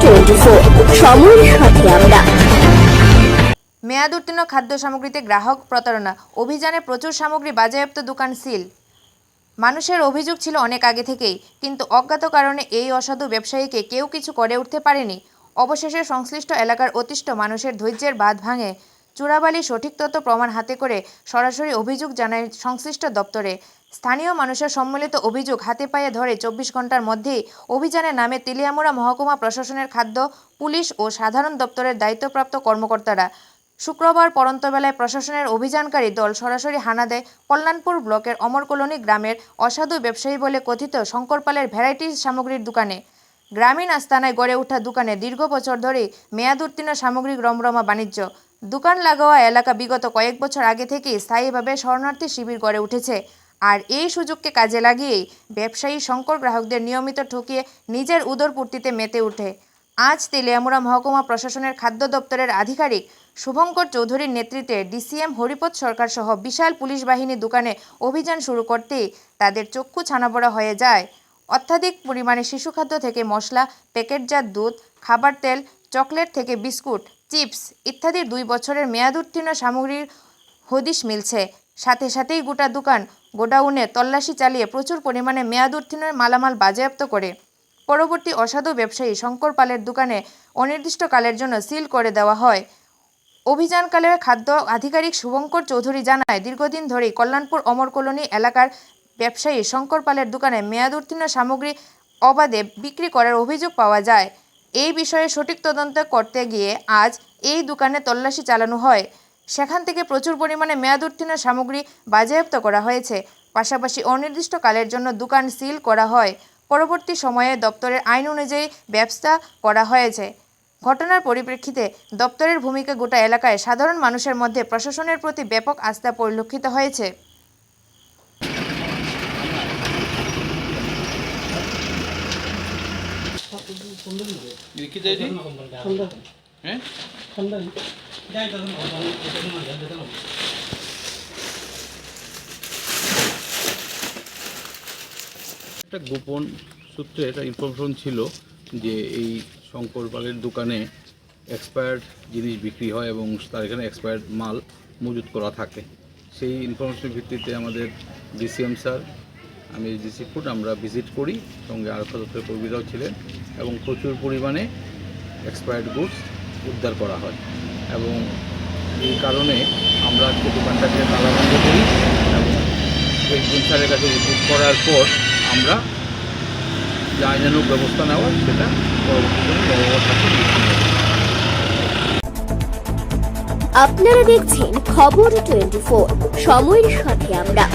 24 সময়ের সাথে আমরা। মেয়াদ উত্তীর্ণ খাদ্য সামগ্রীতে গ্রাহক প্রতারণা অভিযানে প্রচুর সামগ্রী বাজেয়াপ্ত, দোকান সিল। মানুষের অভিযোগ ছিল অনেক আগে থেকেই, কিন্তু অজ্ঞাত কারণে এই অসাধু ব্যবসায়ীকে কেউ কিছু করে উঠতে পারেনি। অবশেষে সংশ্লিষ্ট এলাকার অতিষ্ঠ মানুষের ধৈর্যের বাঁধ ভাঙে চোরাবালি সঠিক তথ্য প্রমাণ হাতে করে সরাসরি অভিযোগ জানায় সংশ্লিষ্ট দপ্তরে। স্থানীয় মানুষের সম্মিলিত অভিযোগ হাতে পায়ে ধরে 24 ঘন্টার মধ্যেই অভিযানে নামে তেলিয়ামুড়া মহকুমা প্রশাসনের খাদ্য, পুলিশ ও সাধারণ দপ্তরের দায়িত্বপ্রাপ্ত কর্মকর্তারা। শুক্রবার পরন্তবেলায় প্রশাসনের অভিযানকারী দল সরাসরি হানা দেয় কল্যাণপুর ব্লকের অমরকলোনি গ্রামের অসাধু ব্যবসায়ী বলে কথিত শঙ্করপালের ভ্যারাইটিস সামগ্রীর দোকানে। গ্রামীণ আস্তানায় গড়ে ওঠা দোকানে দীর্ঘ বছর ধরেই মেয়াদ উত্তীর্ণ সামগ্রিক রমরমা বাণিজ্য। দোকান লাগোয়া এলাকা বিগত কয়েক বছর আগে থেকেই স্থায়ীভাবে শরণার্থী শিবির গড়ে উঠেছে। আর এই সুযোগকে কাজে লাগিয়েই ব্যবসায়ী শঙ্কর গ্রাহকদের নিয়মিত ঠকিয়ে নিজের উদরপূর্তিতে মেতে ওঠে। আজ তেলিয়ামুড়া মহকুমা প্রশাসনের খাদ্য দপ্তরের আধিকারিক শুভঙ্কর চৌধুরীর নেতৃত্বে ডিসিএম হরিপদ সরকার সহ বিশাল পুলিশ বাহিনী দোকানে অভিযান শুরু করতেই তাদের চক্ষু ছানাবড়া হয়ে যায়। অত্যাধিক পরিমাণে শিশু খাদ্য থেকে মশলা, প্যাকেটজাত দুধ, খাবার তেল, চকলেট থেকে বিস্কুট, চিপস ইত্যাদি 2 বছরের মেয়াদ উত্তীর্ণ সামগ্রীর হদিশ মিলছে। সাথে সাথেই গোটা দোকান গোডাউনে তল্লাশি চালিয়ে প্রচুর পরিমাণে মেয়াদ উত্তীর্ণ মালামাল বাজেয়াপ্ত করে পরবর্তী অসাধু ব্যবসায়ী শঙ্কর পালের দোকানে অনির্দিষ্টকালের জন্য সিল করে দেওয়া হয়। অভিযানকালে খাদ্য আধিকারিক শুভঙ্কর চৌধুরী জানায়, দীর্ঘদিন ধরেই কল্যাণপুর অমরকলোনি এলাকার ব্যবসায়ী শঙ্কর পালের দোকানে মেয়াদ উত্তীর্ণ সামগ্রী অবাধে বিক্রি করার অভিযোগ পাওয়া যায়। এই বিষয়ে সঠিক তদন্ত করতে গিয়ে আজ এই দোকানে তল্লাশি চালানো হয়। সেখান থেকে প্রচুর পরিমাণে মেয়াদ উত্তীর্ণ সামগ্রী বাজেয়াপ্ত করা হয়েছে। পাশাপাশি অনির্দিষ্টকালের জন্য দোকান সিল করা হয়। পরবর্তী সময়ে দপ্তরের আইন অনুযায়ী ব্যবস্থা করা হয়েছে। ঘটনার পরিপ্রেক্ষিতে দপ্তরের ভূমিকা গোটা এলাকায় সাধারণ মানুষের মধ্যে প্রশাসনের প্রতি ব্যাপক আস্থা পরিলক্ষিত হয়েছে। একটা গোপন সূত্রে একটা ইনফরমেশন ছিল যে এই শঙ্কর পালের দোকানে এক্সপায়ার্ড জিনিস বিক্রি হয় এবং তার এখানে এক্সপায়ার্ড মাল মজুত করা থাকে। সেই ইনফরমেশনের ভিত্তিতে আমাদের ডিসিএম স্যার, আমি ডিসি ফুড আমরা ভিজিট করি, সঙ্গে আরক্ষা দপ্তরের কর্মীরাও ছিলেন এবং প্রচুর পরিমাণে এক্সপায়ার্ড গুডস উদ্ধার করা হয় এবং এই কারণে আমরা আজকে দোকানটাকে তালাবন্ধ করি এবং একজন স্যারের কাছে রিপোর্ট করার পর আমরা যে আইনানুগ ব্যবস্থা নেওয়ার সেটা পরবর্তীতে আপনারা দেখছেন খবর 24 সময়ের সাথে আমরা।